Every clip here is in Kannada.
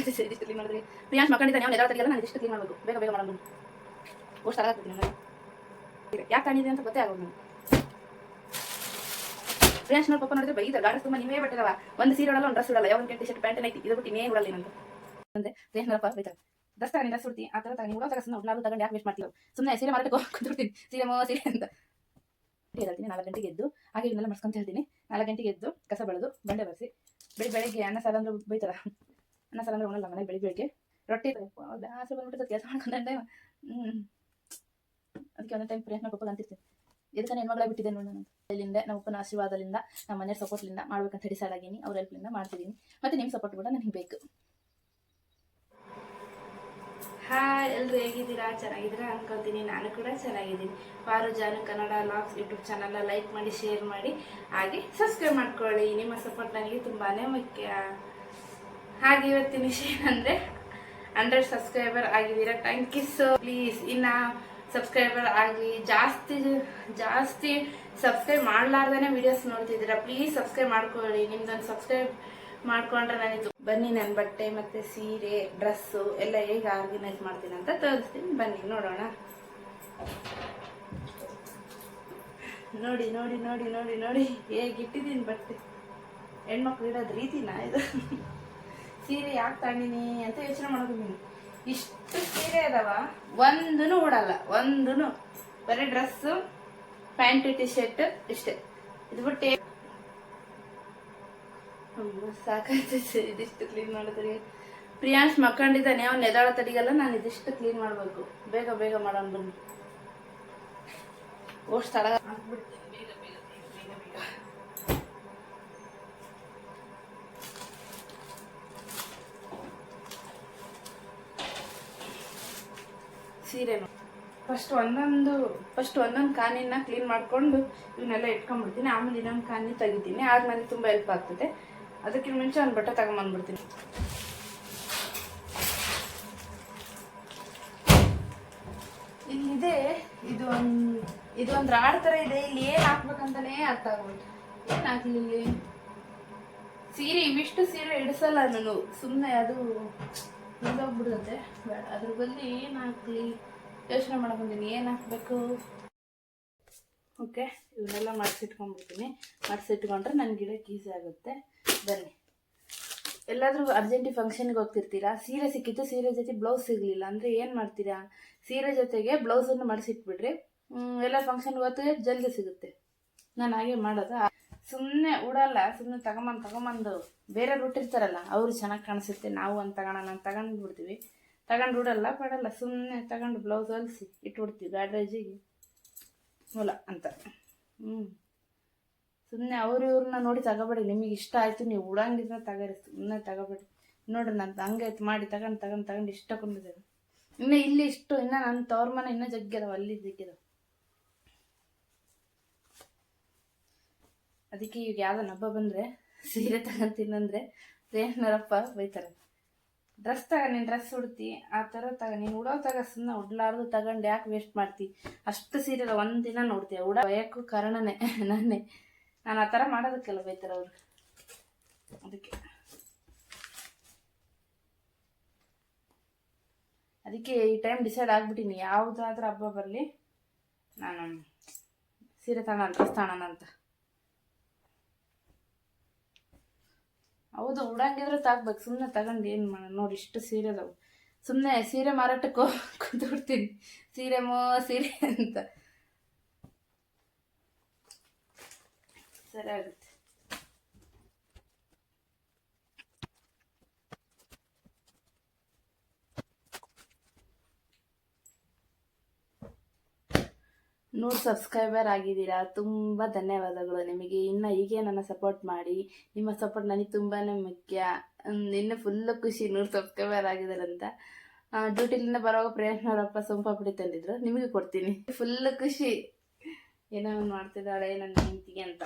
ಸಾಕಾಯ್ತು ಇದಿಷ್ಟು ಕ್ಲೀನ್ ಮಾಡಿದ್ರೆ. ಪ್ರಿಯಾಂಶ್ ಮಕ್ಕಳಿದ್ದಾನೆ, ಅವ್ನು ಎದಾಳ್ತಾರಿಗೆಲ್ಲ ನಾನು ಇದಿಷ್ಟು ಕ್ಲೀನ್ ಮಾಡಬೇಕು. ಬೇಗ ಬೇಗ ಮಾಡೋದು. ಅಷ್ಟು ಆಗತ್ತೀನಿ ನನಗೆ. ಯಾಕೆ ಕಾಣಿದೆ ಅಂತ ಗೊತ್ತೇ ಆಗೋದು. ಪ್ರಿಯಾಂಶ್ ನೋಡ್ ಪಪ್ಪ ನೋಡಿದ್ರೆ ಬೈದ ಗಾಡಿ ತುಂಬ ನೀವೇ ಬಟ್ಟಿರವ, ಒಂದು ಸೀರೆ ಉಡಲ್ಲ, ಒಂದು ಡ್ರೆಸ್ ಉಡಲ್ಲ, ಯಾವ ಟಿ ಶರ್ಟ್ ಪ್ಯಾಂಟ್ ಐತಿ, ಇದು ಬಿಟ್ಟು ಇನ್ನೇ ಉಡಲ್ಲ ಏನಂತ ಅಂದ್ರೆ ಪ್ರಿಯಾಂಶ್ ನೋಡಪ್ಪ ಬೈತಾರೆ. ಡ್ರೆಸ್ ತಗೊಂಡು ಡ್ರೆಸ್ ಉಡ್ತಿ ಆ ಥರ ತಗೊಂಡು ಉಡೋ ತಗ ಸುಮ್ಮನೆ ಉಡ್ಲಾರು ತಗೊಂಡು ಯಾಕೆ ವೇಸ್ಟ್ ಮಾಡ್ತೀವಿ. ಸುಮ್ಮನೆ ಸೀರೆ ಮಾರಾಟಕ್ಕೆ ಕುಂತ್ಬಿಡ್ತೀನಿ, ಸೀರೆ ಅಂತ ಹೇಳ್ತೀನಿ. 4 ಗಂಟೆಗೆ ಎದ್ದು ಹಾಗೆ ಇವನ್ನೆಲ್ಲ ಮರ್ಸ್ಕೊಂತ ಹೇಳ್ತೀನಿ. 4 ಗಂಟೆಗೆ ಎದ್ದು ಕಸ ಬೆಳೆದು ಬಂಡೆ ಬರೆಸಿ ಬೆಳಿಗ್ಗೆ ಅನ್ನ ಸಾರು ಅಂದ್ರೆ ಬೈತಾರ. ಅನ್ನ ಸಾರು ಅಂದ್ರೆ ಉಣಲ್ಲ ಮನೆ ಬೆಳಿಗ್ಗೆ ರೊಟ್ಟಿ ಆಸೆ ಬಂದ್ಬಿಟ್ಟು ಕೆಲಸ ಮಾಡ್ಕೊಂಡ ಟೈಮ್. ಅದಕ್ಕೆ ಒಂದೊಂದು ಟೈಮ್ ಪ್ರಿಯಾಂಶ್ ಪಪ್ಪ ಅಂತಿರ್ತೀನಿ, ಎದಕ್ಕೆ ಹೆಣ್ಮಗಳಾಗಿ ಬಿಟ್ಟಿದ್ದೆ ನೋಡಿ ನಾನು. ಇಲ್ಲಿಂದ ನಮ್ಮ ಅಪ್ಪನ ಆಶೀರ್ವಾದದಿಂದ ನಮ್ಮ ಮನೆ ಸಪೋರ್ಟ್ಲಿಂದ ಮಾಡ್ಬೇಕಂತ ಡಿಸೈಡ್ ಆಗೀನಿ. ಅವ್ರ ಹೆಲ್ಪ್ಲಿಂದ ಮಾಡ್ತಿದ್ದೀನಿ. ಮತ್ತು ನಿಮ್ಮ ಸಪೋರ್ಟ್ ಕೂಡ ನನಗೆ ಬೇಕು. ಹಾಯ್, ಎಲ್ಲರೂ ಹೇಗಿದ್ದೀರಾ? ಚೆನ್ನಾಗಿದ್ದೀರಾ ಅನ್ಕೊತೀನಿ. ನಾನು ಕೂಡ ಚೆನ್ನಾಗಿದ್ದೀನಿ. ಪಾರು ಜಾನು ಕನ್ನಡ ಲಾಗ್ಸ್ ಯೂಟ್ಯೂಬ್ ಚಾನಲ್ನ ಲೈಕ್ ಮಾಡಿ, ಶೇರ್ ಮಾಡಿ, ಹಾಗೆ ಸಬ್ಸ್ಕ್ರೈಬ್ ಮಾಡ್ಕೊಳ್ಳಿ. ನಿಮ್ಮ ಸಪೋರ್ಟ್ ನನಗೆ ತುಂಬಾ ಮುಖ್ಯ. ಹಾಗೆ ಇವತ್ತಿನ ವಿಷಯ ಏನಂದರೆ 100 ಸಬ್ಸ್ಕ್ರೈಬರ್ ಆಗಿದ್ದೀರಾ. Thank you. ಸೊ ಪ್ಲೀಸ್ ಇನ್ನು ಸಬ್ಸ್ಕ್ರೈಬರ್ ಆಗಲಿ. ಜಾಸ್ತಿ ಸಬ್ಸ್ಕ್ರೈಬ್ ಮಾಡಲಾರ್ದೇ ವಿಡಿಯೋಸ್ ನೋಡ್ತಿದ್ದೀರಾ. ಪ್ಲೀಸ್ ಸಬ್ಸ್ಕ್ರೈಬ್ ಮಾಡ್ಕೊಳ್ಳಿ. ನಿಮ್ದೊಂದು ಸಬ್ಸ್ಕ್ರೈಬ್ ಮಾಡ್ಕೊಂಡ್ರೆ ನನಗೆ ಬನ್ನಿ ನನ್ನ ಬಟ್ಟೆ ಮತ್ತು ಸೀರೆ ಡ್ರೆಸ್ಸು ಎಲ್ಲ ಹೇಗೆ ಆರ್ಗನೈಸ್ ಮಾಡ್ತೀನಿ ಅಂತ ತೋರಿಸ್ತೀನಿ. ಬನ್ನಿ ನೋಡೋಣ. ನೋಡಿ ನೋಡಿ ನೋಡಿ ನೋಡಿ ನೋಡಿ ಹೇಗಿಟ್ಟಿದ್ದೀನಿ ಬಟ್ಟೆ. ಹೆಣ್ಮಕ್ಳು ಇಡೋದು ರೀತಿನಾ ಇದು? ಸೀರೆ ಯಾಕೆ ತಗೊಂಡಿನಿ ಅಂತ ಯೋಚನೆ ಮಾಡ್ಕೊಂಡಿನಿ. ಇಷ್ಟು ಸೀರೆ ಅದಾವ, ಒಂದೂ ಉಡಲ್ಲ, ಒಂದೂ ಬರೀ ಡ್ರೆಸ್ಸು ಪ್ಯಾಂಟ್ ಟಿ ಶರ್ಟ್ ಇಷ್ಟೇ. ಇದು ಬಿಟ್ಟು ಸಾಕಾಯ್ತು ಇದಿಷ್ಟು ಕ್ಲೀನ್ ಮಾಡೋದ್ರಿಗೆ. ಪ್ರಿಯಾಂಶ್ ಮಕ್ಕಂಡಿದ್ದಾನೆ, ಅವ್ನು ಎದಾಳ ತಡಿಗಲ್ಲ, ನಾನು ಇದಿಷ್ಟು ಕ್ಲೀನ್ ಮಾಡಬೇಕು. ಬೇಗ ಬೇಗ ಮಾಡೋಣ ಬನ್ನಿ. ಓಷ್ಟು ತಡ ಆಗ್ಬಿಡ್ತೀನಿ. ಬೇಗ ಬೇಗ ಬೇಗ ಬೇಗ ಬೇಗ ಸೀರೆನು ಫಸ್ಟ್ ಒಂದೊಂದು ಕಾನಿನ ಕ್ಲೀನ್ ಮಾಡ್ಕೊಂಡು ಇವನ್ನೆಲ್ಲ ಇಟ್ಕೊಂಡ್ಬಿಡ್ತೀನಿ. ಆಮೇಲೆ ಇನ್ನೊಂದು ಕಾನಿ ತೆಗಿತೀನಿ. ಆದ್ಮೇಲೆ ತುಂಬ ಹೆಲ್ಪ್ ಆಗ್ತದೆ. ಅದಕ್ಕಿಂತ ಮುಂಚೆ ಒಂದು ಬಟ್ಟೆ ತಗೊಂಬಂದ್ಬಿಡ್ತೀನಿ. ಇಲ್ಲಿದೆ ಇದೊಂದು ರಾಡ್ ಥರ ಇದೆ. ಇಲ್ಲಿ ಏನು ಹಾಕ್ಬೇಕಂತಾನೇ ಅರ್ಥ ಆಗ್ಬಿಟ್ಟು ಏನು ಹಾಕ್ಲಿ ಇಲ್ಲಿ. ಸೀರೆ ಇವಿಷ್ಟು ಸೀರೆ ಇಡಿಸಲ್ಲ ನಾನು, ಸುಮ್ಮನೆ ಅದು ಹೋಗ್ಬಿಡುತ್ತೆ. ಬೇಡ, ಅದ್ರ ಬದಲು ಏನು ಹಾಕ್ಲಿ ಯೋಚನೆ ಮಾಡ್ಕೊಂತೀನಿ. ಏನು ಹಾಕ್ಬೇಕು? ಓಕೆ, ಇವನ್ನೆಲ್ಲ ಮಾಡಿಸಿಟ್ಕೊಂಡ್ಬಿಡ್ತೀನಿ. ಮಾಡಿಸಿಟ್ಕೊಂಡ್ರೆ ನನ್ನ ಗಿಡಕ್ಕೆ ಈಸಿ ಆಗುತ್ತೆ. ಬನ್ನಿ. ಎಲ್ಲಾದರೂ ಅರ್ಜೆಂಟಿ ಫಂಕ್ಷನ್ಗೆ ಹೋಗ್ತಿರ್ತೀರಾ, ಸೀರೆ ಸಿಕ್ಕಿತ್ತು, ಸೀರೆ ಜೊತೆ ಬ್ಲೌಸ್ ಸಿಗಲಿಲ್ಲ ಅಂದರೆ ಏನು ಮಾಡ್ತೀರಾ? ಸೀರೆ ಜೊತೆಗೆ ಬ್ಲೌಸನ್ನು ಮಾಡಿಸಿಟ್ಬಿಡ್ರಿ. ಎಲ್ಲ ಫಂಕ್ಷನ್ಗೆ ಹೋಗ್ತಿದ್ರೆ ಜಲ್ದಿ ಸಿಗುತ್ತೆ. ನಾನು ಹಾಗೆ ಮಾಡೋದು. ಸುಮ್ಮನೆ ಉಡಲ್ಲ, ಸುಮ್ಮನೆ ತಗೊಂಬಂದು ಬೇರೆ ಇರ್ತಾರಲ್ಲ ಅವರು ಚೆನ್ನಾಗಿ ಕಾಣಿಸುತ್ತೆ, ನಾವು ಒಂದು ತಗೊಂಡು ಬಿಡ್ತೀವಿ. ತಗೊಂಡು ಉಡಲ್ಲ ಪಡಲ್ಲ, ಸುಮ್ಮನೆ ತಗೊಂಡು ಬ್ಲೌಸ್ ಹೊಲಿಸಿ ಇಟ್ಬಿಡ್ತೀವಿ ಗಾಡ್ರೇಜಿಗೆ ಮೂಲ ಅಂತ. ಸುಮ್ಮನೆ ಇವ್ರನ್ನ ನೋಡಿ ತಗೋಬೇಡಿ. ನಿಮಗೆ ಇಷ್ಟ ಆಯಿತು, ನೀವು ಉಡಂಗಿದ್ರೆ ತಗೋರಿ, ಸುಮ್ಮನೆ ತಗೋಬೇಡಿ. ನೋಡ್ರಿ ನಾನು ಹಂಗೆ ಮಾಡಿ ತಗೊಂಡು ಇಷ್ಟ ಕೊಂಡಿದ್ದೇವೆ. ಇನ್ನು ಇಲ್ಲಿ ಇಷ್ಟು, ಇನ್ನು ನನ್ನ ತವ್ರ ಮನೆ ಇನ್ನೂ ಜಗ್ಗದವ, ಅಲ್ಲಿ ಜಗ್ಗದವ. ಅದಕ್ಕೆ ಈಗ ಯಾವುದೋ ಹಬ್ಬ ಬಂದರೆ ಸೀರೆ ತಗೊಂತೀನಂದರೆ ಪ್ರೇಮ್ನವರಪ್ಪ ಬೈತಾರೆ. ಡ್ರೆಸ್ ನೀನು ಡ್ರೆಸ್ ಉಡ್ತಿ ಆ ಥರ ನೀನು ಉಡೋ ಸುಮ್ಮನೆ ಉಡ್ಲಾರ್ದು ತಗೊಂಡು ಯಾಕೆ ವೇಸ್ಟ್ ಮಾಡ್ತಿ? ಅಷ್ಟು ಸೀರೆ ಒಂದಿನ ನೋಡ್ತೀಯ ಭಯಕ್ಕೂ ಕಾರಣನೇ ನಾನೇ. ನಾನು ಆ ಥರ ಮಾಡೋದಕ್ಕೆಲ್ಲ ಬೈತಾರೆ ಅವರು. ಅದಕ್ಕೆ ಈ ಟೈಮ್ ಡಿಸೈಡ್ ಆಗ್ಬಿಟ್ಟಿನಿ, ಯಾವುದಾದ್ರೂ ಹಬ್ಬ ಬರಲಿ ನಾನು ಸೀರೆ ತಗೋಣ, ಡ್ರೆಸ್ ತಗೋಣ ಅಂತ. ಹೌದು, ಉಡಂಗಿದ್ರೆ ತಾಕ್ಬೇಕು, ಸುಮ್ಮನೆ ತಗೊಂಡು ಏನು ಮಾಡೋಣ? ನೋಡಿ ಇಷ್ಟು ಸೀರೆ ಅದಾವು. ಸುಮ್ಮನೆ ಸೀರೆ ಮಾರಾಟಕ್ಕೆ ಕುಂತ್ಬಿಡ್ತೀನಿ, ಸೀರೆ ಅಂತ. ಸರಿ ಆಗುತ್ತೆ. ನೂರು ಸಬ್ಸ್ಕ್ರೈಬರ್ ಆಗಿದ್ದೀರಾ, ತುಂಬ ಧನ್ಯವಾದಗಳು ನಿಮಗೆ. ಇನ್ನು ಹೀಗೆ ನನ್ನ ಸಪೋರ್ಟ್ ಮಾಡಿ. ನಿಮ್ಮ ಸಪೋರ್ಟ್ ನನಗೆ ತುಂಬಾ ಮುಖ್ಯ. ಇನ್ನು ಫುಲ್ಲು ಖುಷಿ 100 ಸಬ್ಸ್ಕ್ರೈಬರ್ ಆಗಿದ್ದಾರಂತ. ಡ್ಯೂಟಿಲಿಂದ ಬರುವಾಗ ಪ್ರೇಮ್ನವರಪ್ಪ ಸೋಂಪಾಪುಡಿ ತಂದಿದ್ರು, ನಿಮಗೆ ಕೊಡ್ತೀನಿ. ಫುಲ್ಲು ಖುಷಿ, ಏನೋ ಒಂದು ಮಾಡ್ತಿದ್ದಾಳೆ ನನ್ನ ಹೆಂಡತಿಗೆ ಅಂತ.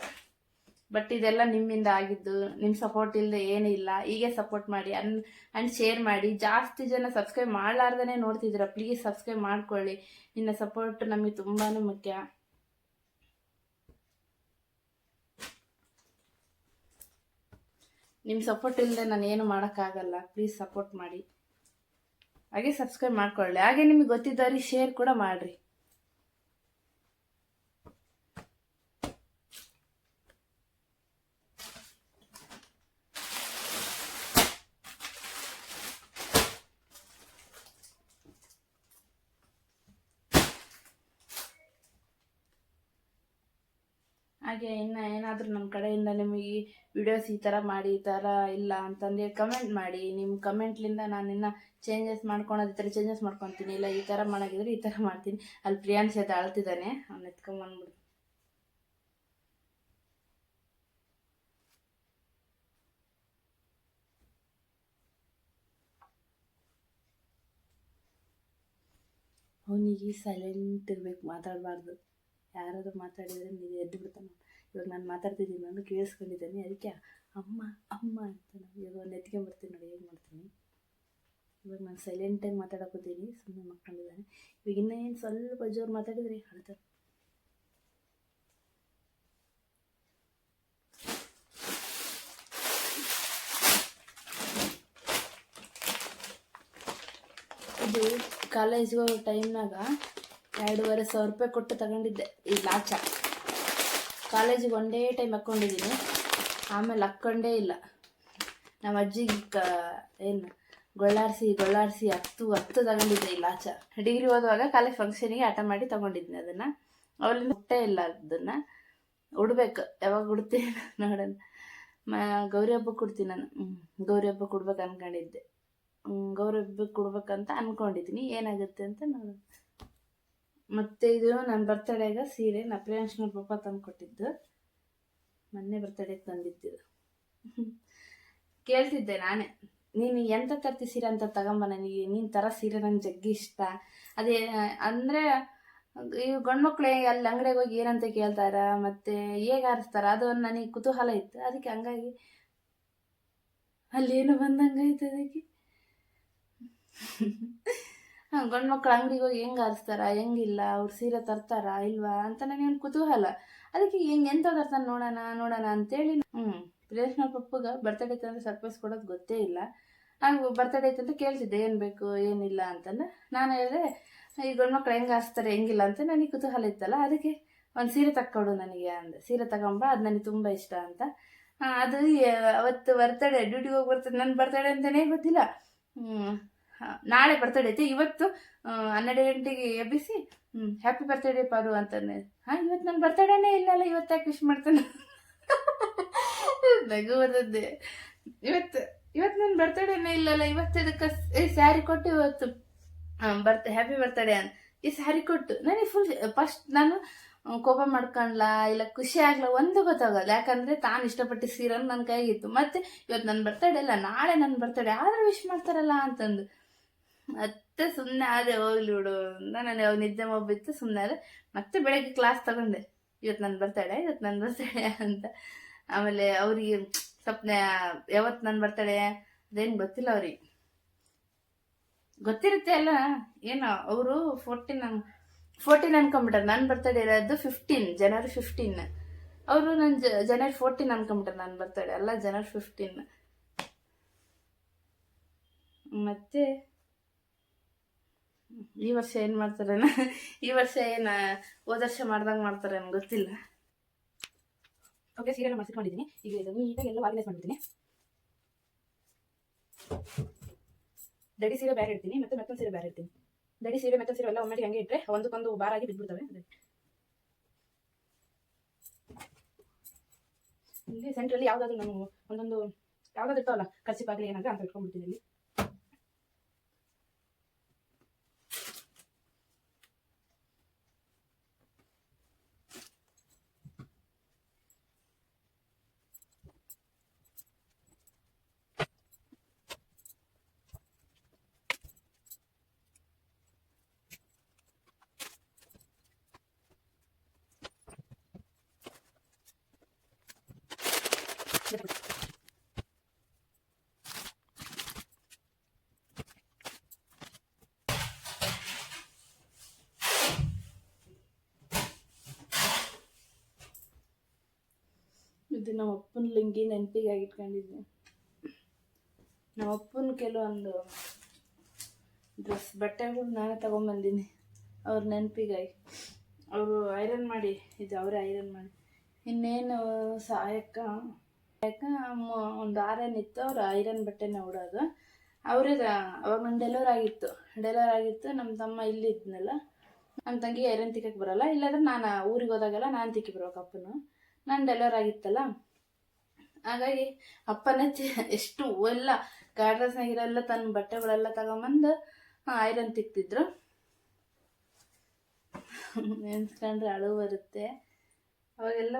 ಬಟ್ ಇದೆಲ್ಲ ನಿಮ್ಮಿಂದ ಆಗಿದ್ದು, ನಿಮ್ಮ ಸಪೋರ್ಟ್ ಇಲ್ಲದೆ ಏನಿಲ್ಲ. ಹೀಗೆ ಸಪೋರ್ಟ್ ಮಾಡಿ ಆ್ಯಂಡ್ ಶೇರ್ ಮಾಡಿ. ಜಾಸ್ತಿ ಜನ ಸಬ್ಸ್ಕ್ರೈಬ್ ಮಾಡಲಾರ್ದೇ ನೋಡ್ತಿದ್ದೀರಾ, ಪ್ಲೀಸ್ ಸಬ್ಸ್ಕ್ರೈಬ್ ಮಾಡ್ಕೊಳ್ಳಿ. ನಿನ್ನ ಸಪೋರ್ಟ್ ನಮಗೆ ತುಂಬಾ ಮುಖ್ಯ. ನಿಮ್ಮ ಸಪೋರ್ಟ್ ಇಲ್ಲದೆ ನಾನು ಏನು ಮಾಡೋಕ್ಕಾಗಲ್ಲ. ಪ್ಲೀಸ್ ಸಪೋರ್ಟ್ ಮಾಡಿ, ಹಾಗೆ ಸಬ್ಸ್ಕ್ರೈಬ್ ಮಾಡ್ಕೊಳ್ಳಿ. ಹಾಗೆ ನಿಮಗೆ ಗೊತ್ತಿದ್ದವ್ರಿಗೆ ಶೇರ್ ಕೂಡ ಮಾಡಿರಿ. ಹಾಗೆ ಇನ್ನು ಏನಾದರೂ ನಮ್ಮ ಕಡೆಯಿಂದ ನಿಮಗೆ ವಿಡಿಯೋಸ್ ಈ ಥರ ಮಾಡಿ, ಈ ಥರ ಇಲ್ಲ ಅಂತಂದು ಕಮೆಂಟ್ ಮಾಡಿ. ನಿಮ್ಮ ಕಮೆಂಟ್ಲಿಂದ ನಾನು ಇನ್ನು ಚೇಂಜಸ್ ಮಾಡ್ಕೊಳೋದು ಈ ಥರ ಚೇಂಜಸ್ ಮಾಡ್ಕೊತೀನಿ. ಇಲ್ಲ ಈ ಥರ ಮಾಡೋಗಿದ್ರೆ ಈ ಥರ ಮಾಡ್ತೀನಿ. ಅಲ್ಲಿ ಪ್ರಿಯಾಂಶ್ ಅದು ಅಳ್ತಿದ್ದಾನೆ, ಅವ್ನು ಎತ್ಕೊಂಬಂದ್ಬಿಡು. ಅವನಿಗೆ ಸೈಲೆಂಟ್ ಇರ್ಬೇಕು, ಮಾತಾಡಬಾರ್ದು. ಯಾರಾದರೂ ಮಾತಾಡಿದರೆ ನೀವು ಎದ್ದು ಬಿಡ್ತಾನೆ. ಇವಾಗ ನಾನು ಮಾತಾಡ್ತಿದ್ದೀನಿ, ನಾನು ಕೇಳಿಸ್ಕೊಂಡಿದ್ದೇನೆ, ಅದಕ್ಕೆ ಅಮ್ಮ ಅಮ್ಮ ಅಂತ ನಾನು ಇವಾಗ ಒಂದು ಎತ್ಕೊಂಡ್ಬರ್ತೀನಿ ನೋಡಿ ಹೇಗೆ ಮಾಡ್ತೀನಿ. ಇವಾಗ ನಾನು ಸೈಲೆಂಟಾಗಿ ಮಾತಾಡೋಕೋತೀನಿ, ಸುಮ್ಮನೆ ಮಕ್ಕೊಂಡಿದ್ದಾನೆ. ಇವಾಗ ಇನ್ನೇನು ಸ್ವಲ್ಪ ಜೋರು ಮಾತಾಡಿದರೆ ಅಳ್ತಾರೆ. ಇದು ಕಾಲೇಜ್ಗೆ ಹೋಗೋ ಟೈಮ್ನಾಗ 2,500 ರೂಪಾಯಿ ಕೊಟ್ಟು ತಗೊಂಡಿದ್ದೆ ಈ ಲಾಚ. ಕಾಲೇಜಿಗೆ ಒಂದೇ ಟೈಮ್ ಹಾಕ್ಕೊಂಡಿದ್ದೀನಿ, ಆಮೇಲೆ ಹಾಕ್ಕೊಂಡೇ ಇಲ್ಲ. ನಮ್ಮ ಅಜ್ಜಿಗೆ ಏನು ಗೊಳ್ಳಾಡಿಸಿ 10 ತಗೊಂಡಿದ್ದೆ ಈ ಲಾಚ. ಡಿಗ್ರಿ ಓದುವಾಗ ಕಾಲೇಜ್ ಫಂಕ್ಷನಿಗೆ ಆಟ ಮಾಡಿ ತಗೊಂಡಿದ್ದೆ ಅದನ್ನು. ಅವಳಿಂದ ಹುಟ್ಟೇ ಇಲ್ಲ ಅದನ್ನು. ಉಡ್ಬೇಕು, ಯಾವಾಗ ಉಡ್ತೀನಿ ನೋಡೋಣ. ಗೌರಿ ಹಬ್ಬಕ್ಕೆ ಕೊಡ್ತೀನಿ ನಾನು. ಗೌರಿ ಹಬ್ಬಕ್ಕೆ ಕೊಡ್ಬೇಕು ಅಂದ್ಕೊಂಡಿದ್ದೆ. ಗೌರಿ ಹಬ್ಬಕ್ಕೆ ಕೊಡ್ಬೇಕಂತ ಅಂದ್ಕೊಂಡಿದ್ದೀನಿ, ಏನಾಗುತ್ತೆ ಅಂತ ನೋಡೋಣ. ಮತ್ತು ಇದು ನನ್ನ ಬರ್ತಡೇಗೆ ಸೀರೆ ನಾ ಪ್ರಿಯಾಂಶ್ನ ಪಾಪ ತಂದು ಕೊಟ್ಟಿದ್ದು, ಮೊನ್ನೆ ಬರ್ತಡೇಗೆ ತಂದಿದ್ದು. ಕೇಳ್ತಿದ್ದೆ ನಾನೇ, ನೀನು ಎಂತ ತರ್ತಿ ಸೀರೆ ಅಂತ ತಗೊಂಬ, ನನಗೆ ನೀನು ಥರ ಸೀರೆ ನಂಗೆ ಜಗ್ಗಿ ಇಷ್ಟ. ಅದೇ ಅಂದರೆ ಈ ಗಂಡ್ಮಕ್ಳು ಅಲ್ಲಿ ಅಂಗಡಿಗೆ ಹೋಗಿ ಏನಂತ ಕೇಳ್ತಾರ, ಮತ್ತು ಹೇಗೆ ಆರಿಸ್ತಾರ, ಅದು ಒಂದು ನನಗೆ ಕುತೂಹಲ ಇತ್ತು. ಅದಕ್ಕೆ ಹಂಗಾಗಿ ಅಲ್ಲೇನು ಬಂದಂಗಾಯ್ತು ಅದಕ್ಕೆ. ಗಂಡು ಮಕ್ಳು ಅಂಗಡಿಗೆ ಹೋಗಿ ಹೆಂಗೆ ಆರಿಸ್ತಾರ, ಹೆಂಗಿಲ್ಲ, ಅವ್ರು ಸೀರೆ ತರ್ತಾರಾ ಇಲ್ವಾ ಅಂತ ನನಗೆ ಒಂದು ಕುತೂಹಲ. ಅದಕ್ಕೆ ಎಂತ ತರ್ತಾನೆ ನೋಡೋಣ ಅಂತೇಳಿ ಪ್ರಿಯಾಂಶ್ನ ಪಪ್ಪಗೆ ಬರ್ತಡೇ ಐತೆ ಅಂದರೆ ಸರ್ಪ್ರೈಸ್ ಕೊಡೋದು ಗೊತ್ತೇ ಇಲ್ಲ. ನಾನು ಬರ್ತಡೇ ಐತೆ ಅಂತ ಕೇಳ್ತಿದ್ದೆ, ಏನು ಬೇಕು ಏನಿಲ್ಲ ಅಂತಂದು. ನಾನು ಹೇಳಿದೆ ಈ ಗಂಡು ಮಕ್ಳು ಹೆಂಗೆ ಆರಿಸ್ತಾರೆ ಹೆಂಗಿಲ್ಲ ಅಂತ ನನಗೆ ಕುತೂಹಲ ಇತ್ತಲ್ಲ, ಅದಕ್ಕೆ ಒಂದು ಸೀರೆ ತಕ್ಕೊಡು ನನಗೆ ಅಂದೆ. ಸೀರೆ ತಗೊಂಬ, ಅದು ನನಗೆ ತುಂಬ ಇಷ್ಟ ಅಂತ. ಅದು ಅವತ್ತು ಬರ್ತಡೇ ಡ್ಯೂಟಿಗೆ ಹೋಗಿ ಬರ್ತದೆ, ನನ್ನ ಬರ್ತಡೇ ಅಂತಲೇ ಗೊತ್ತಿಲ್ಲ. ನಾಳೆ ಬರ್ತಡೇ ಐತೆ, ಇವತ್ತು 12 ಗಂಟೆಗೆ ಎಬ್ಬಿಸಿ ಹ್ಯಾಪಿ ಬರ್ತಡೇ ಪಾರು ಅಂತಾನೆ. ಇವತ್ತು ನನ್ನ ಬರ್ತಡೇನೇ ಇಲ್ಲಲ್ಲ, ಇವತ್ತಾಕೆ ವಿಶ್ ಮಾಡ್ತಾನೆ. ನಗು ಬರ್ತದೆ. ಇವತ್ತು ನನ್ನ ಬರ್ತಡೇನೇ ಇಲ್ಲಲ್ಲ, ಇವತ್ತು ಇದಕ್ಕೆ ಸ್ಯಾರಿ ಕೊಟ್ಟು ಇವತ್ತು ಹ್ಯಾಪಿ ಬರ್ತಡೇ ಅಂತ ಈ ಸ್ಯಾರಿ ಕೊಟ್ಟು ನನಗೆ ಫಸ್ಟ್ ನಾನು ಕೋಪ ಮಾಡ್ಕೊಂಡ್ಲಾ ಇಲ್ಲ ಖುಷಿ ಆಗ್ಲ ಒಂದು ಗೊತ್ತಾಗಲ್ಲ. ಯಾಕಂದರೆ ತಾನು ಇಷ್ಟಪಟ್ಟು ಸೀರೆನ ನನ್ನ ಕೈಗಿತ್ತು. ಮತ್ತು ಇವತ್ತು ನನ್ನ ಬರ್ತಡೇ ಇಲ್ಲ, ನಾಳೆ ನನ್ನ ಬರ್ತಡೇ ಆದರೂ ವಿಶ್ ಮಾಡ್ತಾರಲ್ಲ ಅಂತಂದು ಮತ್ತೆ ಸುಮ್ಮನೆ ಆದೆ, ಹೋಗ್ಲಿ ಬಿಡು ಅಂತ ನಾನು ಯಾವಾಗ ನಿದ್ದೆ ಮಬ್ಬಿತ್ತು ಸುಮ್ಮನೆ ಆದೆ. ಮತ್ತೆ ಬೆಳಗ್ಗೆ ಕ್ಲಾಸ್ ತಗೊಂಡೆ, ಇವತ್ತು ನನ್ನ ಬರ್ತಡೇ ಅಂತ. ಆಮೇಲೆ ಅವ್ರಿಗೆ ಸ್ವಪ್ನ ಯಾವತ್ತು ನನ್ನ ಬರ್ತಡೇ ಅದೇನು ಗೊತ್ತಿಲ್ಲ, ಅವ್ರಿಗೆ ಗೊತ್ತಿರುತ್ತೆ ಅಲ್ಲ ಏನೋ. ಅವರು 14 ಅನ್ಕೊಂಬಿಟ್ಟಾರೆ. ನನ್ನ ಬರ್ತಡೇ ಇರೋದು ಜನವರಿ 15. ಅವರು ನನ್ನ ಜನವರಿ 14 ಅನ್ಕೊಂಬಿಟ್ಟಾರೆ ನನ್ನ ಬರ್ತಡೇ ಅಲ್ಲ, ಜನವರಿ 15. ಮತ್ತು ಈ ವರ್ಷ ಏನು ಮಾಡ್ತಾರೇನ, ಈ ವರ್ಷ ಏನು ಹೋದ ವರ್ಷ ಮಾಡ್ದಂಗೆ ಮಾಡ್ತಾರೆ ನನಗೆ ಗೊತ್ತಿಲ್ಲ. ಓಕೆ, ಸೀರೆಲ್ಲ ಮಾಡಿಸ್ಕೊಂಡಿದ್ದೀನಿ. ಈಗ ಇದು ನೀಟಾಗಿ ಎಲ್ಲ ಆರ್ಗನೈಸ್ ಮಾಡಿರ್ತೀನಿ. ದಡಿ ಸೀರೆ ಬೇರೆ ಇಡ್ತೀನಿ, ಮತ್ತು ಮೆತ್ತನ ಸೀರೆ ಬೇರೆ ಇಡ್ತೀನಿ. ದಡಿ ಸೀರೆ ಮೆತ್ತನ ಸೀರೆ ಎಲ್ಲ ಒಮ್ಮೆಗೆ ಹಂಗೆ ಇಟ್ಟರೆ ಒಂದಕ್ಕೊಂದು ಬಾರಾಗಿ ಬಿದ್ದುಬಿಡ್ತವೆ. ಇಲ್ಲಿ ಸೆಂಟ್ರಲ್ಲಿ ಯಾವುದಾದ್ರು ನಾನು ಒಂದೊಂದು ಯಾವುದಾದ್ರು ಇರ್ತಾವಲ್ಲ, ಕರ್ಚಿಪಾಗಲಿ ಏನಾದ್ರೆ ಅಂತ ಇಟ್ಕೊಂಡ್ಬಿಡ್ತೀನಿ ಇಲ್ಲಿ. ಇದು ನಮ್ಮ ಅಪ್ಪನ ಲುಂಗಿ ನೆನಪಿಗೆ ಆಗಿಟ್ಕೊಂಡಿದ್ದೆ. ನಮ್ಮ ಅಪ್ಪನ ಕೆಲವೊಂದು ಬಟ್ಟೆಗಳು ನಾನೇ ತೊಗೊಂಬಂದೀನಿ ಅವ್ರ ನೆನಪಿಗಾಗಿ. ಅವರು ಐರನ್ ಮಾಡಿ ಇದು ಅವರೇ ಐರನ್ ಮಾಡಿ. ಇನ್ನೇನು ಸಹಾಯಕ್ಕ ಒಂದು ಆರನ್ ಇತ್ತು, ಅವ್ರು ಐರನ್ ಬಟ್ಟೆನ ಉಡೋದು. ಅವರೇ ಅವಾಗ ನನ್ನ ಡೆಲಿವರ್ ಆಗಿತ್ತು. ನಮ್ಮ ತಮ್ಮ ಇಲ್ಲಿ ಇದ್ನಲ್ಲ, ನಮ್ಮ ತಂಗಿ ಐರನ್ ತಿಕ್ಕಕ್ಕೆ ಬರೋಲ್ಲ, ಇಲ್ಲಾಂದ್ರೆ ನಾನು ಊರಿಗೆ ಹೋದಾಗೆಲ್ಲ ನಾನು ತಿಕ್ಕಿ ಬರ್ಬೇಕು ಅಪ್ಪನು. ನಾನು ಡೆಲಿವರ್ ಆಗಿತ್ತಲ್ಲ, ಹಾಗಾಗಿ ಅಪ್ಪನೇ ಎಷ್ಟು ಎಲ್ಲ ಗಾಡ್ರಸ್ನಾಗಿರೆಲ್ಲ ತನ್ನ ಬಟ್ಟೆಗಳೆಲ್ಲ ತಗೊಂಬಂದು ಐರನ್ ತಿಕ್ತಿದ್ರು. ನೆನ್ಸ್ಕೊಂಡ್ರೆ ಅಳು ಬರುತ್ತೆ. ಅವಾಗೆಲ್ಲ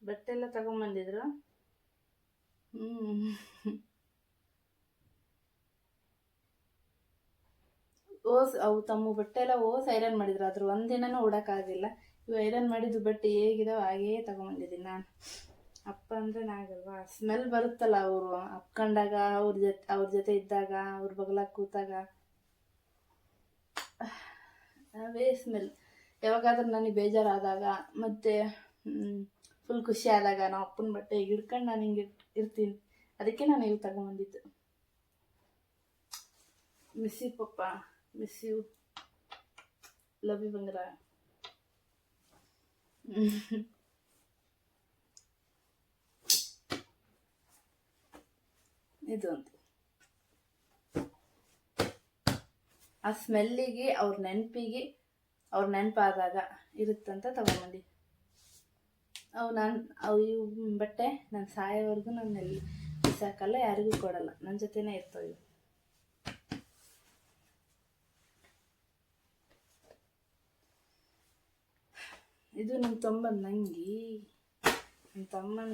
ಬಟ್ಟೆ ಎಲ್ಲ ತಗೊಂಬಂದಿದ್ರು. ಅವು ತಮ್ಮ ಬಟ್ಟೆ ಎಲ್ಲ ಐರನ್ ಮಾಡಿದ್ರು. ಅದ್ರ ಒಂದಿನನೂ ಉಡೋಕ್ಕಾಗಿಲ್ಲ. ಇವು ಐರನ್ ಮಾಡಿದ್ದು ಬಟ್ಟೆ ಹೇಗಿದಾವೆ ಹಾಗೇ ತಗೊಂಬಂದಿದ್ದೀನಿ ನಾನು. ಅಪ್ಪ ಅಂದರೆ ನಾಗಲ್ವಾ, ಸ್ಮೆಲ್ ಬರುತ್ತಲ್ಲ ಅವರು ಅಪ್ಕೊಂಡಾಗ, ಅವ್ರ ಜೊತೆ ಇದ್ದಾಗ, ಅವ್ರ ಬಗಲಾಗ ಕೂತಾಗ ಅವೇ ಸ್ಮೆಲ್. ಯಾವಾಗಾದ್ರೂ ನನಗೆ ಬೇಜಾರಾದಾಗ ಮತ್ತು ಫುಲ್ ಖುಷಿ ಆದಾಗ ನಾವು ಅಪ್ಪನ ಬಟ್ಟೆ ಹಿಡ್ಕೊಂಡು ನಾನು ಹಿಂಗೆ ಇರ್ತೀನಿ. ಅದಕ್ಕೆ ನಾನು ಇವು ತಗೊಂಬಂದಿದ್ದು. Miss you papa, miss you, love you ಬಂಗಾರ. ಇದು ಅಂತ ಆ ಸ್ಮೆಲ್ಲಿಗೆ ಅವ್ರ ನೆನಪಾದಾಗ ಇರುತ್ತಂತ ತಗೊಂಬಂದಿ. ಇವು ಬಟ್ಟೆ ನಾನು ಸಾಯೋವರೆಗೂ ನಾನು ಎಲ್ಲಿ ಬಿಸಾಕಲ್ಲ, ಯಾರಿಗೂ ಕೊಡಲ್ಲ, ನನ್ನ ಜೊತೆನೇ ಇರ್ತವೆ. ಇದು ನಮ್ಮ ತಮ್ಮನ ನಂಗಿ, ನಮ್ಮ ತಮ್ಮನ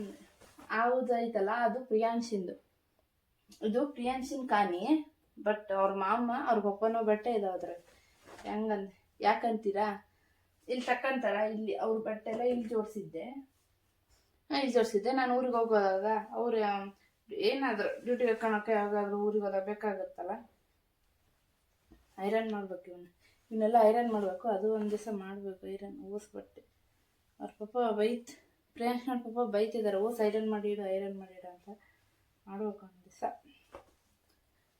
ಐತಲ್ಲ, ಅದು ಪ್ರಿಯಾಂಶಿಂದು. ಇದು ಪ್ರಿಯಾಂಶಿನ್ ಕಾನಿ, ಬಟ್ ಅವ್ರ ಮಾಮ ಅವ್ರ ಪಪ್ಪನೋ ಬಟ್ಟೆ ಇದಾವ್ರೆ. ಯಾಕಂತೀರಾ, ಇಲ್ಲಿ ತಕ್ಕಂತಾರ, ಇಲ್ಲಿ ಅವ್ರ ಬಟ್ಟೆ ಎಲ್ಲ ಇಲ್ಲಿ ಜೋಡಿಸಿದ್ದೆ. ನಾನು ಊರಿಗೆ ಹೋಗೋದಾಗ ಅವ್ರು ಏನಾದ್ರು ಡ್ಯೂಟಿ ಹಾಕೋಣಕ್ಕೆ ಯಾವಾಗಾದ್ರೂ ಊರಿಗೆ ಹೋದಾಗ ಬೇಕಾಗುತ್ತಲ್ಲ, ಐರನ್ ಮಾಡ್ಬೇಕು. ಇವನ್ನೆಲ್ಲ ಐರನ್ ಮಾಡಬೇಕು. ಅದು ಒಂದು ದಿವಸ ಮಾಡಬೇಕು ಐರನ್, ಬಟ್ಟೆ. ಅವ್ರ ಪಪ್ಪ ಪ್ರಿಯಾಂಶ್ ಅವ್ರ ಪಪ್ಪ ಬೈತಿದ್ದಾರೆ, ಐರನ್ ಮಾಡಿಡು ಅಂತ. ಮಾಡ್ಬೇಕು ಒಂದು ದಿವಸ,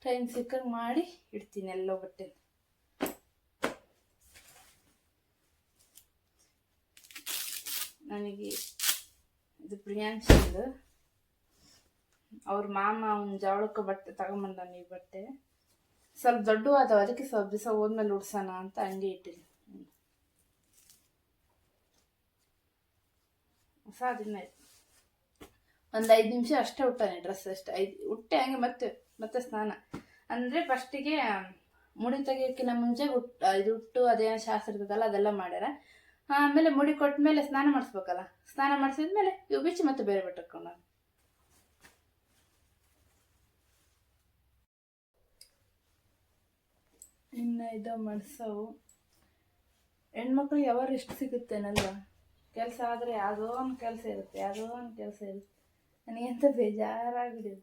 ಟೈಮ್ ಸಿಕ್ಕಂಗೆ ಮಾಡಿ ಇಡ್ತೀನಿ ಎಲ್ಲೋ ಬಟ್ಟೆ. ನನಗೆ ಇದು ಪ್ರಿಯಾಂಶಿಂದು, ಅವ್ರ ಮಾಮ ಅವ್ನ ಜವಳಕ್ಕೆ ಬಟ್ಟೆ ತಗೊಂಬಂದಾನ. ಈ ಬಟ್ಟೆ ಸ್ವಲ್ಪ ದೊಡ್ಡ ಆದವು, ಅದಕ್ಕೆ ಸ್ವಲ್ಪ ದಿವಸ ಹೋದ್ಮೇಲೆ ಉಡ್ಸೋಣ ಅಂತ ಹಂಗೆ ಇಟ್ಟಿನಿ. ಹೊಸ ದಿನ ಒಂದು 5 ನಿಮಿಷ ಅಷ್ಟೇ ಉಟ್ಟಾನೆ ಡ್ರೆಸ್, ಅಷ್ಟೇ. ಉಟ್ಟೆ ಹಂಗೆ ಮತ್ತೆ ಸ್ನಾನ. ಅಂದರೆ ಫಸ್ಟಿಗೆ ಮುಡಿ ತೆಗಿಯೋಕ್ಕಿಂತ ಮುಂಚೆ ಉಟ್ಟು ಅದೇನೋ ಶಾಸ್ತ್ರ ಇರ್ತದಲ್ಲ ಅದೆಲ್ಲ ಮಾಡ್ಯಾರ. ಆಮೇಲೆ ಮುಡಿ ಕೊಟ್ಟ ಮೇಲೆ ಸ್ನಾನ ಮಾಡಿಸ್ಬೇಕಲ್ಲ, ಸ್ನಾನ ಮಾಡಿಸಿದ್ಮೇಲೆ ಇವು ಬಿಚ್ಚಿ ಮತ್ತೆ ಬೇರೆ ಬಟ್ಟೆ ಹಾಕೊಂಡು ಇನ್ನು ಇದು ಮಾಡಿಸವು. ಹೆಣ್ಮಕ್ಳಿಗೆ ಯಾವಾಗ ಎಷ್ಟು ಸಿಗುತ್ತೇನಲ್ವ, ಕೆಲಸ ಆದರೆ ಯಾವುದೋ ಒಂದು ಕೆಲಸ ಇರುತ್ತೆ. ನನಗಂತ ಬೇಜಾರಾಗ್ಬಿಟ್ಟಿದೆ.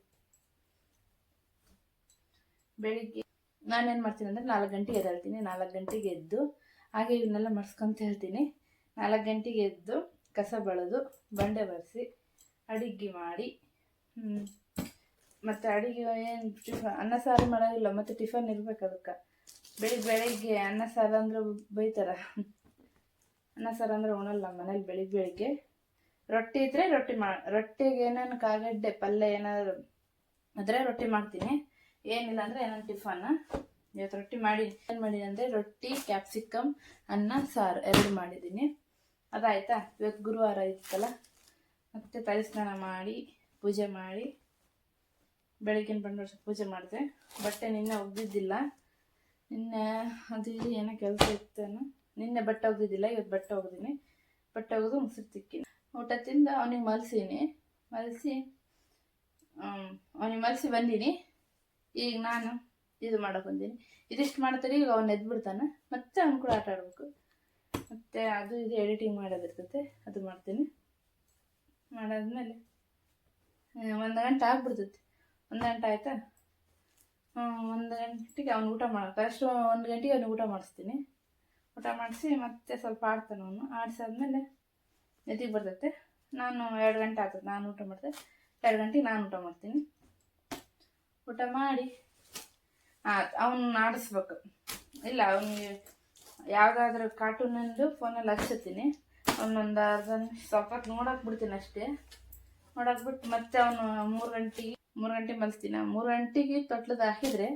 ಬೆಳಿಗ್ಗೆ ನಾನೇನು ಮಾಡ್ತೀನಿ ಅಂದರೆ 4 ಗಂಟೆಗೆ ಎದ್ದೇಳ್ತೀನಿ. 4 ಗಂಟೆಗೆ ಎದ್ದು ಹಾಗೆ ಇವನ್ನೆಲ್ಲ ಮರ್ಸ್ಕೊಂತ ಹೇಳ್ತೀನಿ. 4 ಗಂಟೆಗೆ ಎದ್ದು ಕಸ ಬಳಿದು ಬಂಡೆ ಬರೆಸಿ ಅಡಿಗೆ ಮಾಡಿ, ಮತ್ತು ಅಡಿಗೆ ಏನು ಅನ್ನ ಸಾರು ಮಾಡೋದಿಲ್ಲ, ಮತ್ತು ಟಿಫನ್ ಇರ್ಬೇಕು ಅದಕ್ಕೆ. ಬೆಳಿಗ್ಗೆ ಅನ್ನ ಸಾರು ಅಂದ್ರೆ ಬೈತಾರ, ಅನ್ನ ಸಾರು ಅಂದರೆ ಉಣಲ್ಲ ಮನೇಲಿ. ಬೆಳಿಗ್ಗೆ ರೊಟ್ಟಿ ಇದ್ದರೆ ರೊಟ್ಟಿಗೆ ಏನೇನು ಕಾಗಡ್ಡೆ ಪಲ್ಯ ಏನಾದ್ರು ಆದರೆ ರೊಟ್ಟಿ ಮಾಡ್ತೀನಿ. ಏನಿಲ್ಲ ಅಂದರೆ ಏನಾದ್ರು ಟಿಫನ್. ಇವತ್ತು ರೊಟ್ಟಿ ಏನು ಮಾಡಿದ್ದೀನಿ ಅಂದರೆ ರೊಟ್ಟಿ, ಕ್ಯಾಪ್ಸಿಕಮ್, ಅನ್ನ ಸಾರು 2 ಮಾಡಿದ್ದೀನಿ. ಅದಾಯ್ತಾ. ಇವತ್ತು ಗುರುವಾರ ಇತ್ತಲ್ಲ, ಮತ್ತು ತಲೆ ಸ್ನಾನ ಮಾಡಿ ಪೂಜೆ ಮಾಡಿ ಬೆಳಗ್ಗಿನ ಬಂದು ಪೂಜೆ ಮಾಡಿದೆ. ಬಟ್ಟೆ ನಿನ್ನೆ ಒಗ್ದಿದ್ದಿಲ್ಲ, ನಿನ್ನೆ ಅದು ಇದು ಏನೋ ಕೆಲಸ ಇತ್ತೇನೋ. ನಿನ್ನೆ ಬಟ್ಟೆ ಒಗ್ದಿದ್ದಿಲ್ಲ, ಇವತ್ತು ಬಟ್ಟೆ ಒಗ್ದೀನಿ. ಬಟ್ಟೆ ಒಗೆದು ಮುಸುರು ತಿಕ್ಕಿನಿ. ಊಟ ತಿಂದು ಅವನಿಗೆ ಮಲಸಿ ಬಂದೀನಿ. ಈಗ ನಾನು ಇದು ಮಾಡೋಕೆ ಬಂದೀನಿ. ಇದಿಷ್ಟು ಮಾಡ್ತಾರೆ. ಈಗ ಅವ್ನು ಎದ್ಬಿಡ್ತಾನೆ, ಮತ್ತೆ ಅವ್ನು ಕೂಡ ಆಟ ಆಡಬೇಕು. ಮತ್ತು ಅದು ಇದು ಎಡಿಟಿಂಗ್ ಮಾಡೋದಿರ್ತೈತೆ, ಅದು ಮಾಡ್ತೀನಿ. ಮಾಡಾದ್ಮೇಲೆ 1 ಗಂಟೆ ಆಗ್ಬಿಡ್ತೈತಿ. 1 ಗಂಟೆ ಆಯಿತಾ. 1 ಗಂಟೆಗೆ ಅವ್ನು ಊಟ ಮಾಡೋಕೆ ಅಷ್ಟು 1 ಗಂಟೆಗೆ ಅವ್ನಿಗೆ ಊಟ ಮಾಡಿಸ್ತೀನಿ. ಊಟ ಮಾಡಿಸಿ ಮತ್ತೆ ಸ್ವಲ್ಪ ಆಡ್ತಾನೆ ಅವನು. ಆಡಿಸಾದ್ಮೇಲೆ ನಿದ್ದೆ ಬರ್ತೈತೆ. ನಾನು 2 ಗಂಟೆ ಆಗ್ತದೆ ನಾನು ಊಟ ಮಾಡಿದೆ. 2 ಗಂಟೆಗೆ ನಾನು ಊಟ ಮಾಡ್ತೀನಿ. ಊಟ ಮಾಡಿ ಅವನು ಆಡಿಸ್ಬೇಕು. ಇಲ್ಲ ಅವನಿಗೆ ಯಾವುದಾದ್ರೂ ಕಾರ್ಟೂನಂದು ಫೋನಲ್ಲಿ ಹಚ್ಚುತ್ತೀನಿ. ಅವನೊಂದು ಅರ್ಧ ನಿಮಿಷ ಸ್ವಲ್ಪ ಹೊತ್ತು ನೋಡಕ್ಕೆ ಬಿಡ್ತೀನಿ ಅಷ್ಟೇ. ನೋಡಕ್ಕೆ ಬಿಟ್ಟು ಮತ್ತೆ ಅವನು 3 ಗಂಟೆ ಮಲಸ್ತೀನಿ. 3 ಗಂಟೆಗೆ ತೊಟ್ಲದ ಹಾಕಿದರೆ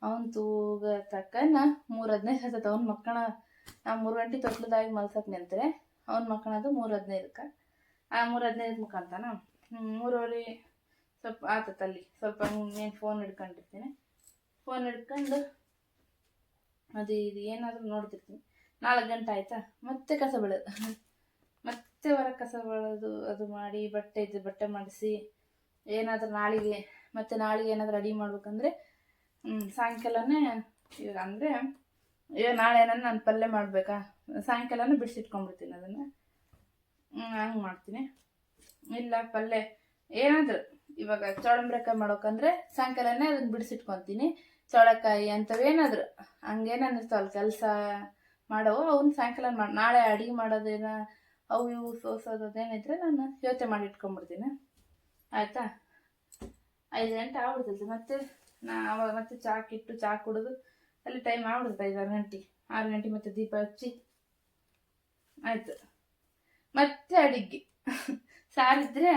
ಅವನು ತೂಗ ತಕ್ಕನ 3:15 ಆಗ್ತದೆ. ಅವ್ನ ಮಕ್ಕಳ ನಾವು 3 ಗಂಟೆ ತೊಟ್ಲದಾಗಿ ಮಲ್ಸಕ್ಕೆ ನಿಂತರೆ ಅವ್ನ ಮಕ್ಕಳದು 3:15ಕ್ಕೆ. 3:15 ಮುಖಾಂತನ 3:30 ಸ್ವಲ್ಪ ಆತತ್ತಲ್ಲಿ ಸ್ವಲ್ಪ నేను ಫೋನ್ ಹಿಡ್ಕೊಂಡಿರ್ತೀನಿ. ಫೋನ್ ಹಿಡ್ಕೊಂಡು ಅದು ಇದು ಏನಾದರೂ ನೋಡ್ತಿರ್ತೀನಿ. 4 ಗಂಟೆ ಆಯಿತಾ, ಮತ್ತೆ ಕಸ ಬೆಳೆದು ಮತ್ತೆ ಹೊರಗೆ ಕಸ ಬೆಳೆದು ಅದು ಮಾಡಿ ಬಟ್ಟೆ ಮಾಡಿಸಿ ಏನಾದರೂ ನಾಳೆಗೆ ಏನಾದರೂ ರೆಡಿ ಮಾಡ್ಬೇಕಂದ್ರೆ ಸಾಯಂಕಾಲನೇ ಈಗ ಅಂದರೆ ಈಗ ನಾಳೆ ಏನಾದ್ರು ನಾನು ಪಲ್ಯ ಮಾಡಬೇಕಾ ಸಾಯಂಕಾಲನೇ ಬಿಡಿಸಿಟ್ಕೊಂಡ್ಬಿಡ್ತೀನಿ ಅದನ್ನು. ಹಂಗೆ ಮಾಡ್ತೀನಿ. ಇಲ್ಲ ಪಲ್ಯ ಏನಾದರೂ ಇವಾಗ ಚೌಳಂಬ್ರೆಕಾಯಿ ಮಾಡೋಕಂದ್ರೆ ಸಾಯಂಕಾಲನೇ ಅದನ್ನು ಬಿಡಿಸಿಟ್ಕೊತೀನಿ. ಚೌಳಕಾಯಿ ಅಂಥವೇನಾದರೂ ಹಂಗೇನಾದ್ರು ಇರ್ತಾವಲ್ಲ ಕೆಲಸ ಮಾಡವು ಅವನ್ನ ಸಾಯಂಕಾಲ ನಾಳೆ ಅಡುಗೆ ಮಾಡೋದೇನ ಅವು ಇವು ಸೋಸೋದೇನಿದ್ರೆ ನಾನು ಯೋಚನೆ ಮಾಡಿ ಇಟ್ಕೊಂಡ್ಬಿಡ್ತೀನಿ. ಆಯಿತಾ, 5 ಗಂಟೆ ಆಗ್ಬಿಡ್ತೈತೆ. ಮತ್ತೆ ಅವಾಗ ಮತ್ತೆ ಚಾ ಕುಡಿದು ಅಲ್ಲಿ ಟೈಮ್ ಆಗ್ಬಿಡುತ್ತೆ 5-6 ಗಂಟೆ. 6 ಗಂಟೆ ಮತ್ತೆ ದೀಪ ಹಚ್ಚಿ ಆಯಿತು. ಮತ್ತೆ ಅಡಿಗೆ ಸಾರಿದ್ರೆ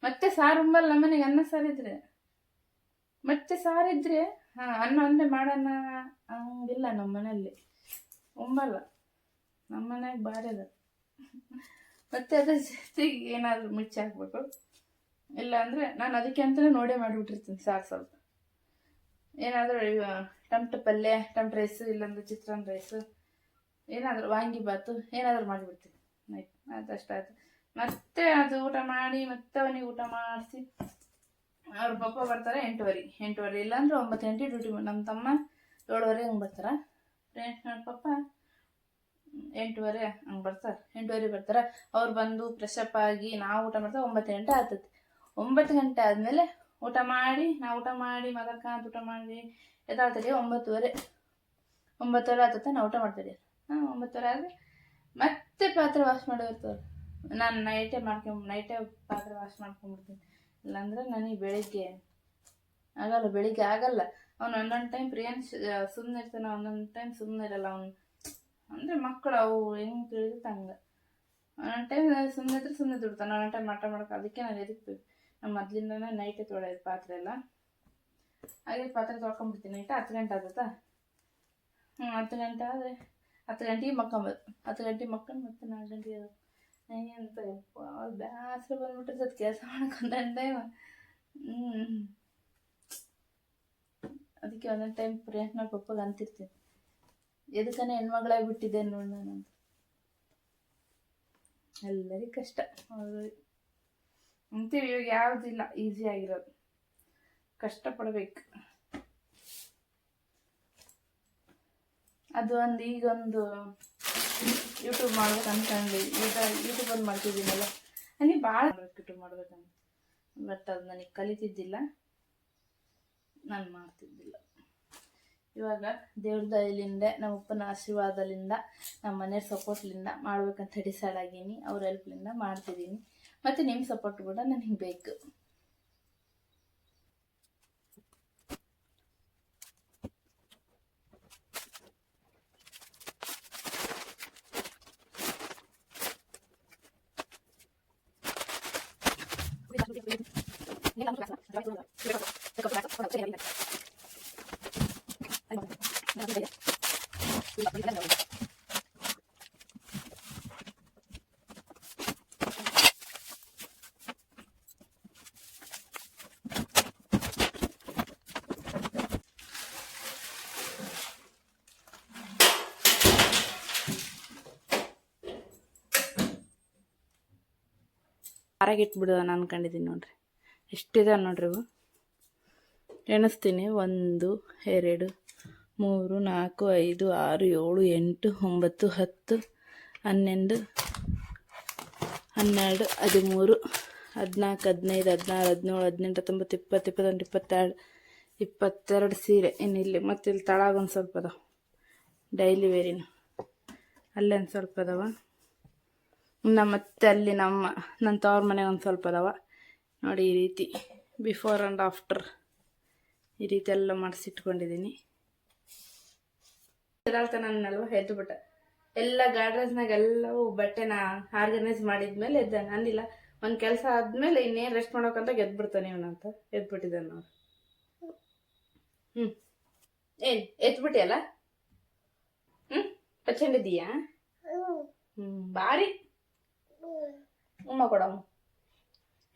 ಮತ್ತೆ ಸಾರು ಉಂಬಲ್ಲ. ನಮ್ಮನೆಗೆ ಅನ್ನ ಸಾರಿದ್ರೆ ಮತ್ತೆ ಸಾರಿದ್ರೆ ಅನ್ನ ಒಂದೇ ಮಾಡೋಣ ಹಂಗಿಲ್ಲ. ನಮ್ಮ ಮನೆಯಲ್ಲಿ ಉಂಬಲ್ಲ. ನಮ್ಮ ಮನೆಗೆ ಭಾರಿ ಅದ. ಮತ್ತೆ ಅದ್ರ ಜೊತೆಗೆ ಏನಾದರೂ ಮಿರ್ಚಿ ಹಾಕ್ಬೇಕು. ಇಲ್ಲ ಅಂದರೆ ನಾನು ಅದಕ್ಕೆ ಅಂತಲೇ ನೋಡೇ ಮಾಡಿಬಿಟ್ಟಿರ್ತೀನಿ ಸಾರು. ಸ್ವಲ್ಪ ಏನಾದರೂ ಟೊಮ್ಟೊ ಪಲ್ಯ, ಟೊಮ್ಟೊ ರೈಸು, ಇಲ್ಲಾಂದ್ರೆ ಚಿತ್ರಾನ್ನ ರೈಸು, ಏನಾದರೂ ವಾಂಗಿಬಾತು ಏನಾದರೂ ಮಾಡಿಬಿಡ್ತೀನಿ. ಆಯ್ತು, ಅದಷ್ಟಾಯ್ತು. ಮತ್ತೆ ಅದು ಊಟ ಮಾಡಿ ಮತ್ತೆ ಅವನಿಗೆ ಊಟ ಮಾಡಿಸಿ ಅವ್ರ ಪಪ್ಪ ಬರ್ತಾರೆ 8:15 ಇಲ್ಲಾಂದ್ರೆ 9 ಗಂಟೆ ಡ್ಯೂಟಿ. ನಮ್ಮ ತಮ್ಮ 7:15 ಹಂಗೆ ಬರ್ತಾರೆ. ನನ್ನ ಪಪ್ಪ 8:15 ಹಂಗೆ ಬರ್ತಾರೆ. 8:15 ಬರ್ತಾರೆ. ಅವ್ರು ಬಂದು ಫ್ರೆಶಪ್ ಆಗಿ ನಾವು ಊಟ ಮಾಡ್ತಾರೆ 9 ಗಂಟೆ ಆಗ್ತದೆ. 9 ಗಂಟೆ ಆದಮೇಲೆ ಊಟ ಮಾಡಿ ಮದರ್ಕಾಂತ ಊಟ ಮಾಡಿ ಎದ್ದಾಳ್ತೀವಿ 9:30 ಆಗ್ತದೆ. ನಾವು ಊಟ ಮಾಡ್ತೀವಿ 9:30 ಆದರೆ ಮತ್ತೆ ಪಾತ್ರೆ ವಾಶ್ ಮಾಡೋರ್ತವ್ರು. ನಾನು ನೈಟೇ ಪಾತ್ರೆ ವಾಶ್ ಮಾಡ್ಕೊಂಡ್ಬಿಡ್ತೀನಿ. ಇಲ್ಲಾಂದ್ರೆ ನನಗೆ ಬೆಳಿಗ್ಗೆ ಆಗಲ್ಲ. ಅವ್ನು ಒಂದೊಂದು ಟೈಮ್ ಸುಮ್ಮನೆ ಇರ್ತಾನೆ, ಒಂದೊಂದು ಟೈಮ್ ಸುಮ್ಮನೆ ಇರಲ್ಲ. ಅವ್ನು ಅಂದರೆ ಮಕ್ಕಳು ಅವು ಹೆಂಗೆ ತಿಳಿದಿತ್ತು ಹಂಗೆ. ಒಂದೊಂದು ಟೈಮ್ ಸುಮ್ಮನೆ ದುಡ್ತಾನೆ, ಒಂದೊಂದು ಟೈಮ್ ಮಾಟ ಮಾಡೋಕೆ. ಅದಕ್ಕೆ ನಾನು ಎದಕ್ಕೆ ನಮ್ಮ ಮೊದಲಿಂದನೇ ನೈಟೇ ತೊಳೆಯೋದು ಪಾತ್ರೆ ಎಲ್ಲ. ಹಾಗೆ ಪಾತ್ರೆ ತೊಳ್ಕೊಂಬಿಡ್ತೀನಿ. ನೈಟ್ 10 ಗಂಟೆ ಆಗ್ತದಾ. 10 ಗಂಟೆ ಆದರೆ 10 ಗಂಟೆಗೆ ಮಕ್ಕೊಂಬೋದು. 10 ಗಂಟೆಗೆ ಮಕ್ಕೊಂಡು ಮತ್ತೆ 4 ಗಂಟೆಗೆ ನನಗೆ ಅಂತ ಬೇಸರ ಬಂದ್ಬಿಟ್ಟಿರ್ತದೆ ಕೆಲಸ ಮಾಡೋಕೆ ಒಂದೊಂದು ಟೈಮ್. ಅದಕ್ಕೆ ಒಂದೊಂದು ಟೈಮ್ ಪ್ರಿಯಾಂಕನ ಪಪ್ಪಗೆ ಅಂತಿರ್ತೀನಿ, ಎದಕ್ಕನೇ ಹೆಣ್ಮಗಳಾಗಿ ಬಿಟ್ಟಿದ್ದೆ ನೋಡಿ ನಾನಂತ. ಎಲ್ಲರಿಗೂ ಕಷ್ಟ ಅಂತೀವಿ. ಇವಾಗ ಯಾವುದಿಲ್ಲ ಈಸಿ ಆಗಿರೋದು, ಕಷ್ಟಪಡಬೇಕು. ಅದು ಈಗೊಂದು ಯೂಟ್ಯೂಬ್ ಮಾಡ್ಬೇಕು ಅನ್ಕೊಂಡು ಈಗ ಯೂಟ್ಯೂಬಲ್ಲಿ ಮಾಡ್ತಿದ್ದೀನಲ್ಲ, ನನಗೆ ಭಾಳ ಯೂಟ್ಯೂಬ್ ಮಾಡ್ಬೇಕಂತ. ಬಟ್ ಅದು ನನಗೆ ಕಲಿತಿದ್ದಿಲ್ಲ, ನಾನು ಮಾಡ್ತಿದ್ದಿಲ್ಲ. ಇವಾಗ ದೇವ್ರ ದಯಲಿಂದ, ನಮ್ಮ ಅಪ್ಪನ ಆಶೀರ್ವಾದದಿಂದ, ನಮ್ಮ ಮನೆಯವ್ರ ಸಪೋರ್ಟ್ಲಿಂದ ಮಾಡ್ಬೇಕಂತ ಡಿಸೈಡ್ ಆಗೀನಿ. ಅವ್ರ ಹೆಲ್ಪ್ಲಿಂದ ಮಾಡ್ತಿದ್ದೀನಿ. ಮತ್ತು ನಿಮ್ಮ ಸಪೋರ್ಟ್ ಕೂಡ ನನಗೆ ಬೇಕು. ಆರಾಗಿಟ್ಬಿಡೋಣ ಅನ್ಕೊಂಡಿದ್ದೀನಿ ನೋಡ್ರಿ. ಎಷ್ಟಿದೆ ನೋಡ್ರಿ ಇವು. ಎಣಿಸ್ತೀನಿ 1 2 3 4 5 6 7 8 9 10 11 12 13 14 15 16 17 18 19 20 21 22 ಸೀರೆ. ಇನ್ನು ಇಲ್ಲಿ ಮತ್ತೆ ಇಲ್ಲಿ ತಳಗ ಒಂದು ಸ್ವಲ್ಪ ಅದಾವ ಡೈಲಿ ವೇರಿನ, ಅಲ್ಲೊಂದು ಸ್ವಲ್ಪ ಅದಾವ. ಮತ್ತೆ ಅಲ್ಲಿ ನನ್ನ ತವ್ರ ಮನೆಗೆ ಒಂದು ಸ್ವಲ್ಪ ಅದಾವ ನೋಡಿ. ಈ ರೀತಿ ಬಿಫೋರ್ ಆ್ಯಂಡ್ ಆಫ್ಟರ್ ಈ ರೀತಿ ಎಲ್ಲ ಮಾಡಿಸಿಟ್ಕೊಂಡಿದ್ದೀನಿ. ನನ್ನಲ್ವ ಎದ್ದುಬಿಟ್ಟ ಎಲ್ಲ ಗಾರ್ಡನ್ಸ್ನಾಗ ಎಲ್ಲವೂ ಬಟ್ಟೆನ ಆರ್ಗನೈಸ್ ಮಾಡಿದ್ಮೇಲೆ ಎದ್ದ. ನಾನಿಲ್ಲ ಒಂದು ಕೆಲಸ ಆದ್ಮೇಲೆ ಇನ್ನೇನು ರೆಸ್ಟ್ ಮಾಡೋಕಂತ ಗೆದ್ಬಿಡ್ತಾನೆ ಇವನಂತ ಎದ್ಬಿಟ್ಟಿದ್ದಾನೆ ನಾವು. ಏನು ಎದ್ಬಿಟ್ಟಿಯಲ್ಲ? ಹಚ್ಕೊಂಡಿದ್ದೀಯಾ? ಬಾರಿ ಉಮ್ಮ ಕೊಡಮ್ಮ.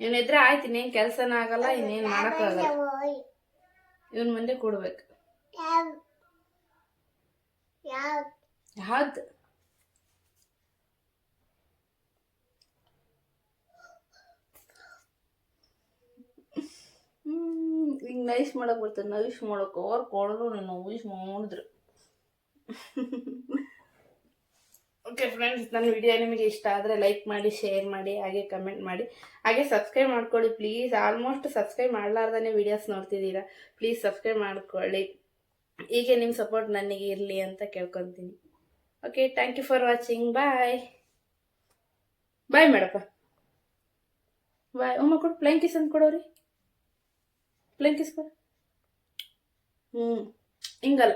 ಇವನ್ ಎದ್ರೆ ಆಯ್ತು, ಇನ್ನೇನು ಕೆಲಸನ ಆಗಲ್ಲ, ಇನ್ನೇನು ಮಾಡೋಕ್ಕಾಗಲ್ಲ. ಇವನ್ ಮುಂದೆ ಕೊಡ್ಬೇಕು. ಯಾವ್ದು? ಹಿಂಗೆ ನೈಸ್ ಮಾಡಕ್ ಬರ್ತದೆ. ನೈಸ್ ಮಾಡಕ್ಕೆ ಅವ್ರು ಕೊಡಲು ನೀನು ನೈಸ್ ಮಾಡಿದ್ರು. ಓಕೆ ಫ್ರೆಂಡ್ಸ್, ನನ್ನ ವಿಡಿಯೋ ನಿಮಗೆ ಇಷ್ಟ ಆದರೆ ಲೈಕ್ ಮಾಡಿ, ಶೇರ್ ಮಾಡಿ, ಹಾಗೆ ಕಮೆಂಟ್ ಮಾಡಿ, ಹಾಗೆ ಸಬ್ಸ್ಕ್ರೈಬ್ ಮಾಡ್ಕೊಳ್ಳಿ ಪ್ಲೀಸ್. ಆಲ್ಮೋಸ್ಟ್ ಸಬ್ಸ್ಕ್ರೈಬ್ ಮಾಡಲಾರ್ದೇ ವಿಡಿಯೋಸ್ ನೋಡ್ತಿದ್ದೀರಾ, ಪ್ಲೀಸ್ ಸಬ್ಸ್ಕ್ರೈಬ್ ಮಾಡ್ಕೊಳ್ಳಿ. ಹೀಗೆ ನಿಮ್ಮ ಸಪೋರ್ಟ್ ನನಗೆ ಇರಲಿ ಅಂತ ಕೇಳ್ಕೊತೀನಿ. Okay, thank you for watching. Bye bye Medappa. Bye. ಅಮ್ಮ ಕೊಡು ಪ್ಲೇನ್ ಕಿಸ್ ಅಂತ ಕೊಡೋರಿ. ಪ್ಲೇನ್ ಕಿಸ್ ಕೊಡು. ಹಿಂಗಲ್ಲ.